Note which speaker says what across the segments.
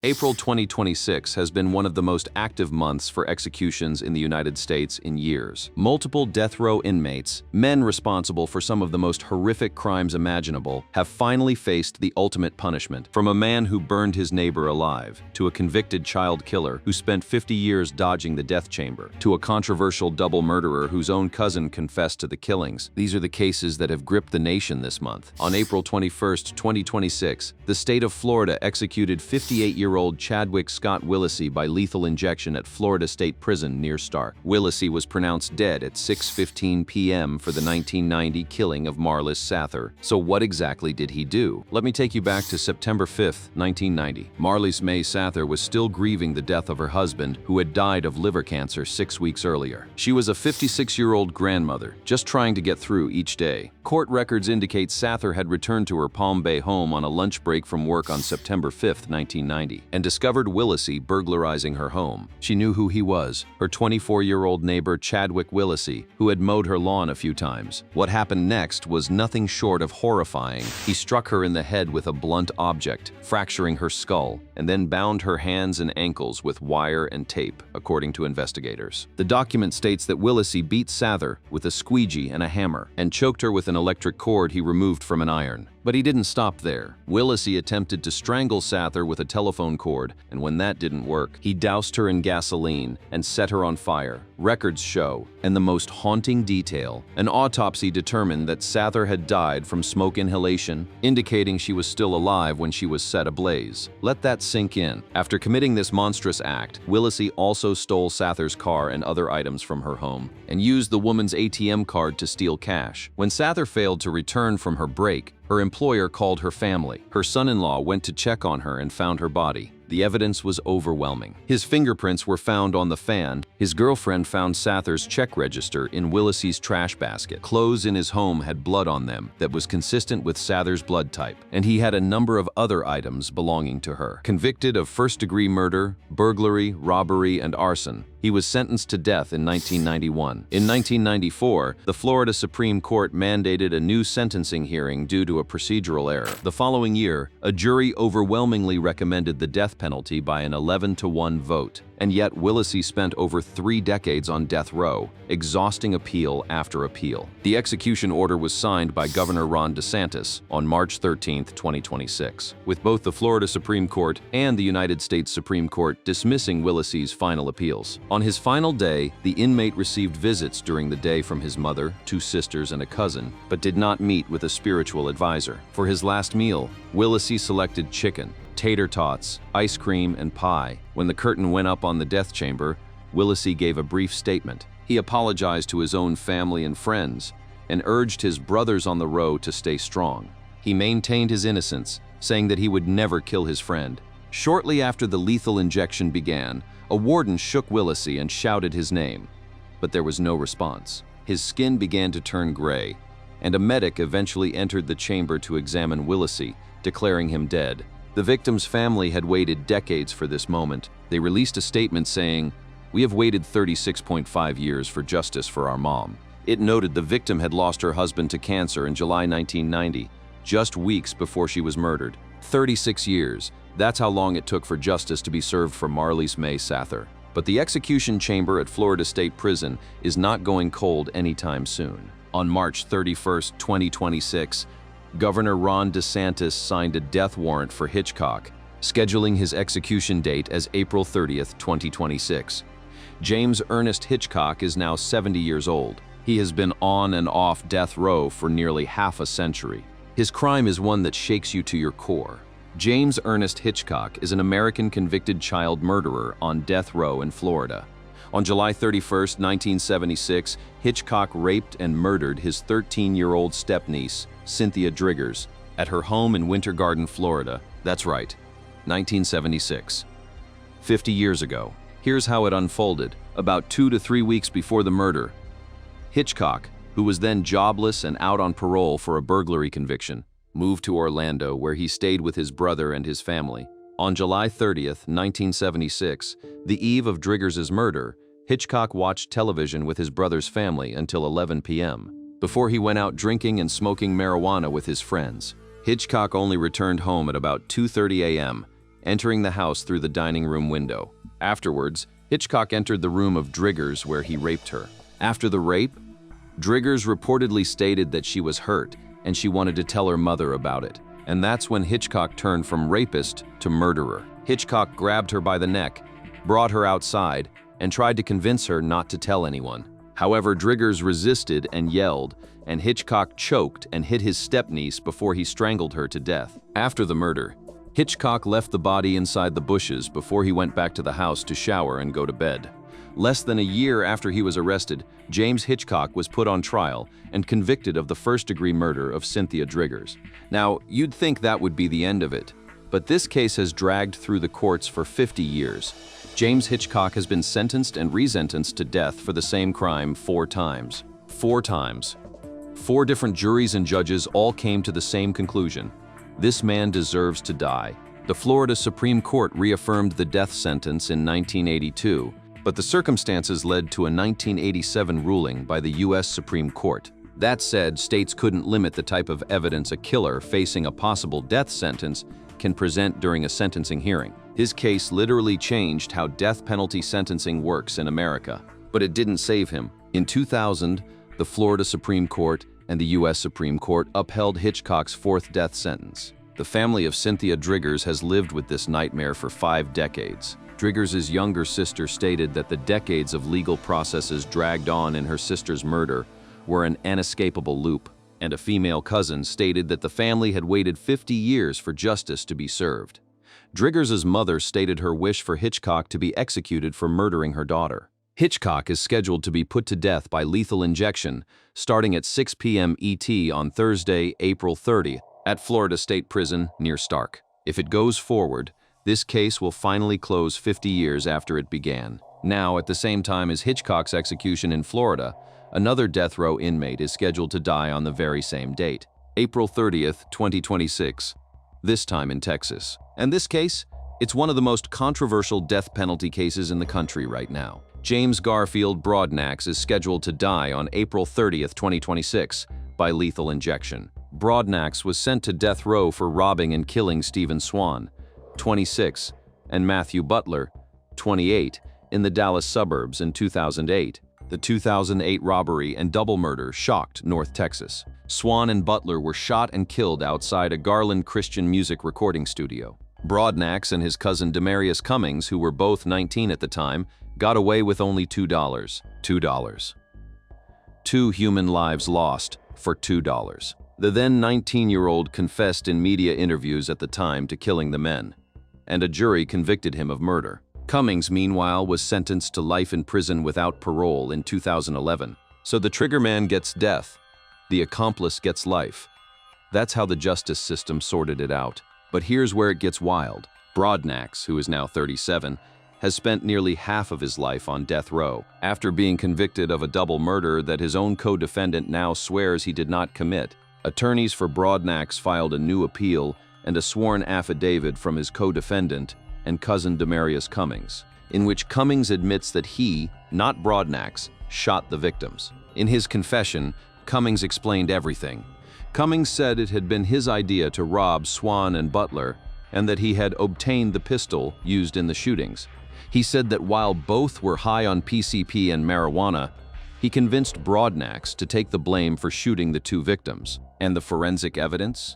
Speaker 1: April 2026 has been one of the most active months for executions in the United States in years. Multiple death row inmates, men responsible for some of the most horrific crimes imaginable, have finally faced the ultimate punishment. From a man who burned his neighbor alive, to a convicted child killer who spent 50 years dodging the death chamber, to a controversial double murderer whose own cousin confessed to the killings. These are the cases that have gripped the nation this month. On April 21, 2026, the state of Florida executed 58-year-old Chadwick Willisy by lethal injection at Florida State Prison near Stark. Willisy was pronounced dead at 6:15 p.m. for the 1990 killing of Marlis Sather. So what exactly did he do? Let me take you back to September 5, 1990. Marlis May Sather was still grieving the death of her husband, who had died of liver cancer 6 weeks earlier. She was a 56-year-old grandmother, just trying to get through each day. Court records indicate Sather had returned to her Palm Bay home on a lunch break from work on September 5, 1990. And discovered Willisy burglarizing her home. She knew who he was, her 24-year-old neighbor Chadwick Willisy, who had mowed her lawn a few times. What happened next was nothing short of horrifying. He struck her in the head with a blunt object, fracturing her skull, and then bound her hands and ankles with wire and tape, according to investigators. The document states that Willisy beat Sather with a squeegee and a hammer, and choked her with an electric cord he removed from an iron. But he didn't stop there. Willisy attempted to strangle Sather with a telephone cord, and when that didn't work, he doused her in gasoline and set her on fire. Records show, and the most haunting detail, an autopsy determined that Sather had died from smoke inhalation, indicating she was still alive when she was set ablaze. Let that sink in. After committing this monstrous act, Willisy also stole Sather's car and other items from her home, and used the woman's ATM card to steal cash. When Sather failed to return from her break, her employer called her family. Her son-in-law went to check on her and found her body. The evidence was overwhelming. His fingerprints were found on the fan. His girlfriend found Sather's check register in Willisy's trash basket. Clothes in his home had blood on them that was consistent with Sather's blood type, and he had a number of other items belonging to her. Convicted of first-degree murder, burglary, robbery, and arson, he was sentenced to death in 1991. In 1994, the Florida Supreme Court mandated a new sentencing hearing due to a procedural error. The following year, a jury overwhelmingly recommended the death penalty by an 11-to-1 vote. And yet Willisy spent over 3 decades on death row, exhausting appeal after appeal. The execution order was signed by Governor Ron DeSantis on March 13, 2026, with both the Florida Supreme Court and the United States Supreme Court dismissing Willisy's final appeals. On his final day, the inmate received visits during the day from his mother, 2 sisters, and a cousin, but did not meet with a spiritual advisor. For his last meal, Willisy selected chicken, tater tots, ice cream, and pie. When the curtain went up on the death chamber, Willisy gave a brief statement. He apologized to his own family and friends and urged his brothers on the row to stay strong. He maintained his innocence, saying that he would never kill his friend. Shortly after the lethal injection began, a warden shook Willisy and shouted his name, but there was no response. His skin began to turn gray, and a medic eventually entered the chamber to examine Willisy, declaring him dead. The victim's family had waited decades for this moment. They released a statement saying, "We have waited 36.5 years for justice for our mom." It noted the victim had lost her husband to cancer in July 1990, just weeks before she was murdered. 36 years. That's how long it took for justice to be served for Marlis May Sather. But the execution chamber at Florida State Prison is not going cold anytime soon. On March 31, 2026, Governor Ron DeSantis signed a death warrant for Hitchcock, scheduling his execution date as April 30, 2026. James Ernest Hitchcock is now 70 years old. He has been on and off death row for nearly half a century. His crime is one that shakes you to your core. James Ernest Hitchcock is an American convicted child murderer on death row in Florida. On July 31, 1976, Hitchcock raped and murdered his 13-year-old stepniece, Cynthia Driggers, at her home in Winter Garden, Florida. That's right, 1976. 50 years ago. Here's how it unfolded. About 2 to 3 weeks before the murder, Hitchcock, who was then jobless and out on parole for a burglary conviction, moved to Orlando, where he stayed with his brother and his family. On July 30, 1976, the eve of Driggers' murder, Hitchcock watched television with his brother's family until 11 p.m. before he went out drinking and smoking marijuana with his friends. Hitchcock only returned home at about 2:30 a.m., entering the house through the dining room window. Afterwards, Hitchcock entered the room of Driggers where he raped her. After the rape, Driggers reportedly stated that she was hurt and she wanted to tell her mother about it. And that's when Hitchcock turned from rapist to murderer. Hitchcock grabbed her by the neck, brought her outside, and tried to convince her not to tell anyone. However, Driggers resisted and yelled, and Hitchcock choked and hit his stepniece before he strangled her to death. After the murder, Hitchcock left the body inside the bushes before he went back to the house to shower and go to bed. Less than a year after he was arrested, James Hitchcock was put on trial and convicted of the first-degree murder of Cynthia Driggers. Now, you'd think that would be the end of it, but this case has dragged through the courts for 50 years. James Hitchcock has been sentenced and resentenced to death for the same crime 4 times. 4 times. 4 different juries and judges all came to the same conclusion. This man deserves to die. The Florida Supreme Court reaffirmed the death sentence in 1982, but the circumstances led to a 1987 ruling by the U.S. Supreme Court. That said, states couldn't limit the type of evidence a killer facing a possible death sentence can present during a sentencing hearing. His case literally changed how death penalty sentencing works in America. But it didn't save him. In 2000, the Florida Supreme Court and the U.S. Supreme Court upheld Hitchcock's 4th death sentence. The family of Cynthia Driggers has lived with this nightmare for 5 decades. Driggers' younger sister stated that the decades of legal processes dragged on in her sister's murder were an inescapable loop, and a female cousin stated that the family had waited 50 years for justice to be served. Driggers' mother stated her wish for Hitchcock to be executed for murdering her daughter. Hitchcock is scheduled to be put to death by lethal injection starting at 6 p.m. ET on Thursday, April 30th at Florida State Prison near Stark. If it goes forward, this case will finally close 50 years after it began. Now, at the same time as Hitchcock's execution in Florida, another death row inmate is scheduled to die on the very same date, April 30th, 2026, this time in Texas. And this case, it's one of the most controversial death penalty cases in the country right now. James Garfield Broadnax is scheduled to die on April 30th, 2026, by lethal injection. Broadnax was sent to death row for robbing and killing Stephen Swan, 26, and Matthew Butler, 28, in the Dallas suburbs in 2008. The 2008 robbery and double murder shocked North Texas. Swan and Butler were shot and killed outside a Garland Christian music recording studio. Broadnax and his cousin Demarius Cummings, who were both 19 at the time, got away with only $2. $2. 2 human lives lost for $2. The then 19-year-old confessed in media interviews at the time to killing the men, and a jury convicted him of murder. Cummings, meanwhile, was sentenced to life in prison without parole in 2011. So the triggerman gets death, the accomplice gets life. That's how the justice system sorted it out. But here's where it gets wild. Broadnax, who is now 37, has spent nearly half of his life on death row, after being convicted of a double murder that his own co-defendant now swears he did not commit. Attorneys for Broadnax filed a new appeal and a sworn affidavit from his co-defendant and cousin Demarius Cummings, in which Cummings admits that he, not Broadnax, shot the victims. In his confession, Cummings explained everything. Cummings said it had been his idea to rob Swan and Butler, and that he had obtained the pistol used in the shootings. He said that while both were high on PCP and marijuana, he convinced Broadnax to take the blame for shooting the 2 victims. And the forensic evidence?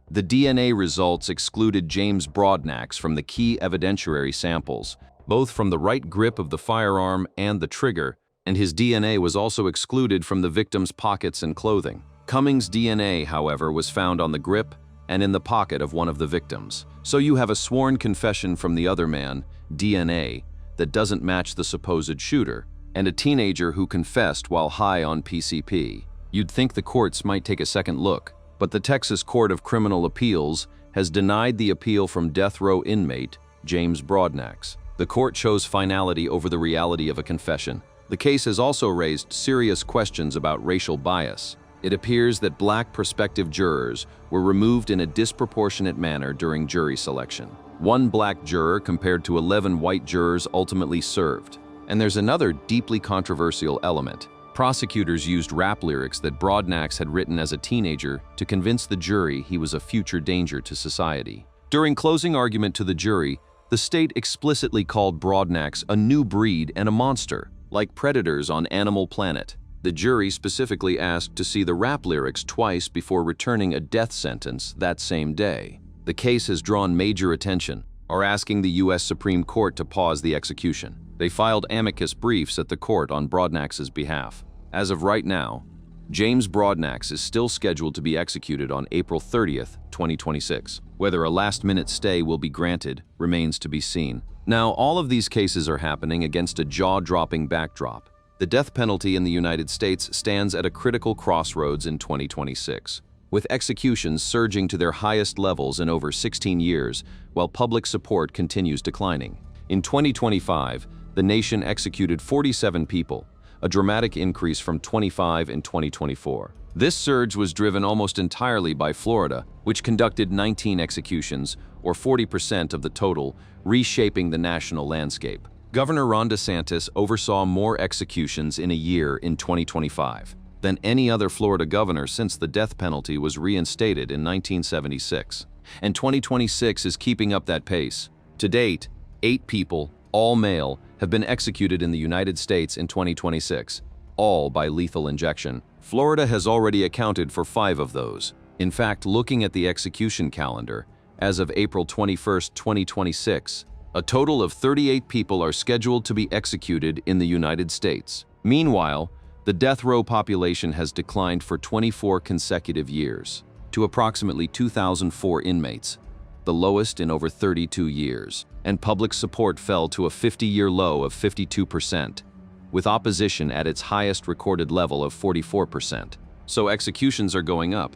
Speaker 1: The DNA results excluded James Broadnax from the key evidentiary samples, both from the right grip of the firearm and the trigger, and his DNA was also excluded from the victim's pockets and clothing. Cummings' DNA, however, was found on the grip and in the pocket of one of the victims. So you have a sworn confession from the other man, DNA, that doesn't match the supposed shooter, and a teenager who confessed while high on PCP. You'd think the courts might take a second look, but the Texas Court of Criminal Appeals has denied the appeal from death row inmate James Broadnax. The court chose finality over the reality of a confession. The case has also raised serious questions about racial bias. It appears that black prospective jurors were removed in a disproportionate manner during jury selection. 1 black juror compared to 11 white jurors ultimately served. And there's another deeply controversial element. Prosecutors used rap lyrics that Broadnax had written as a teenager to convince the jury he was a future danger to society. During closing argument to the jury, the state explicitly called Broadnax a new breed and a monster, like predators on Animal Planet. The jury specifically asked to see the rap lyrics twice before returning a death sentence that same day. The case has drawn major attention, asking the U.S. Supreme Court to pause the execution. They filed amicus briefs at the court on Broadnax's behalf. As of right now, James Broadnax is still scheduled to be executed on April 30th, 2026. Whether a last-minute stay will be granted remains to be seen. Now, all of these cases are happening against a jaw-dropping backdrop. The death penalty in the United States stands at a critical crossroads in 2026, with executions surging to their highest levels in over 16 years, while public support continues declining. In 2025, the nation executed 47 people, a dramatic increase from 25 in 2024. This surge was driven almost entirely by Florida, which conducted 19 executions, or 40% of the total, reshaping the national landscape. Governor Ron DeSantis oversaw more executions in a year in 2025 than any other Florida governor since the death penalty was reinstated in 1976. And 2026 is keeping up that pace. To date, 8 people, all male, have been executed in the United States in 2026, all by lethal injection. Florida has already accounted for 5 of those. In fact, looking at the execution calendar, as of April 21, 2026, a total of 38 people are scheduled to be executed in the United States. Meanwhile, the death row population has declined for 24 consecutive years to approximately 2,004 inmates, the lowest in over 32 years, and public support fell to a 50-year low of 52%, with opposition at its highest recorded level of 44%. So executions are going up,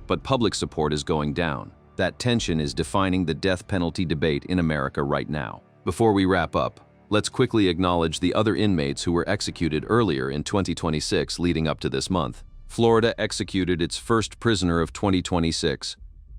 Speaker 1: but public support is going down. That tension is defining the death penalty debate in America right now. Before we wrap up, let's quickly acknowledge the other inmates who were executed earlier in 2026 leading up to this month. Florida executed its first prisoner of 2026,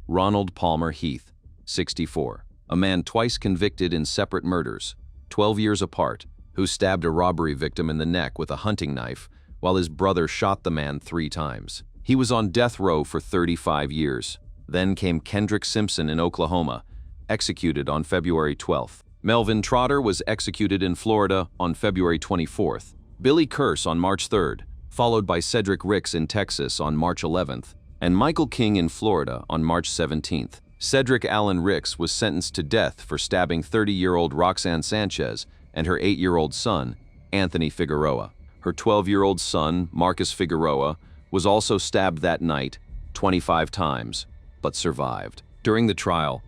Speaker 1: Ronald Palmer Heath, 64, a man twice convicted in separate murders, 12 years apart, who stabbed a robbery victim in the neck with a hunting knife while his brother shot the man 3 times. He was on death row for 35 years. Then came Kendrick Simpson in Oklahoma, executed on February 12th. Melvin Trotter was executed in Florida on February 24th. Billy Curse on March 3rd, followed by Cedric Ricks in Texas on March 11th, and Michael King in Florida on March 17th. Cedric Allen Ricks was sentenced to death for stabbing 30-year-old Roxanne Sanchez and her 8-year-old son, Anthony Figueroa. Her 12-year-old son, Marcus Figueroa, was also stabbed that night 25 times, but survived. During the trial,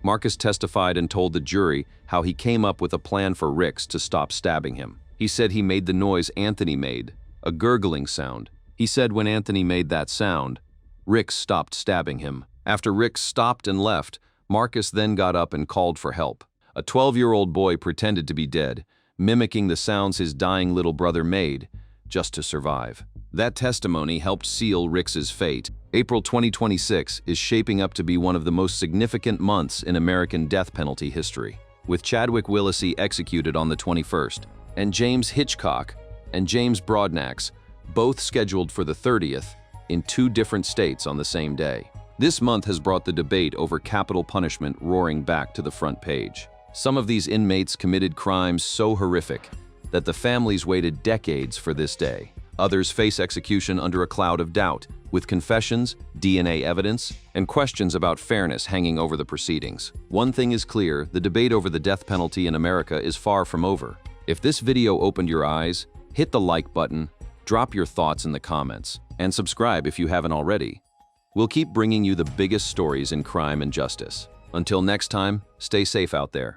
Speaker 1: Marcus testified and told the jury how he came up with a plan for Ricks to stop stabbing him. He said he made the noise Anthony made, a gurgling sound. He said when Anthony made that sound, Ricks stopped stabbing him. After Ricks stopped and left, Marcus then got up and called for help. A 12-year-old boy pretended to be dead, mimicking the sounds his dying little brother made, just to survive. That testimony helped seal Ricks's fate. April 2026 is shaping up to be one of the most significant months in American death penalty history, with Chadwick Willisy executed on the 21st, and James Hitchcock and James Broadnax both scheduled for the 30th in 2 different states on the same day. This month has brought the debate over capital punishment roaring back to the front page. Some of these inmates committed crimes so horrific that the families waited decades for this day. Others face execution under a cloud of doubt, with confessions, DNA evidence, and questions about fairness hanging over the proceedings. One thing is clear, the debate over the death penalty in America is far from over. If this video opened your eyes, hit the like button, drop your thoughts in the comments, and subscribe if you haven't already. We'll keep bringing you the biggest stories in crime and justice. Until next time, stay safe out there.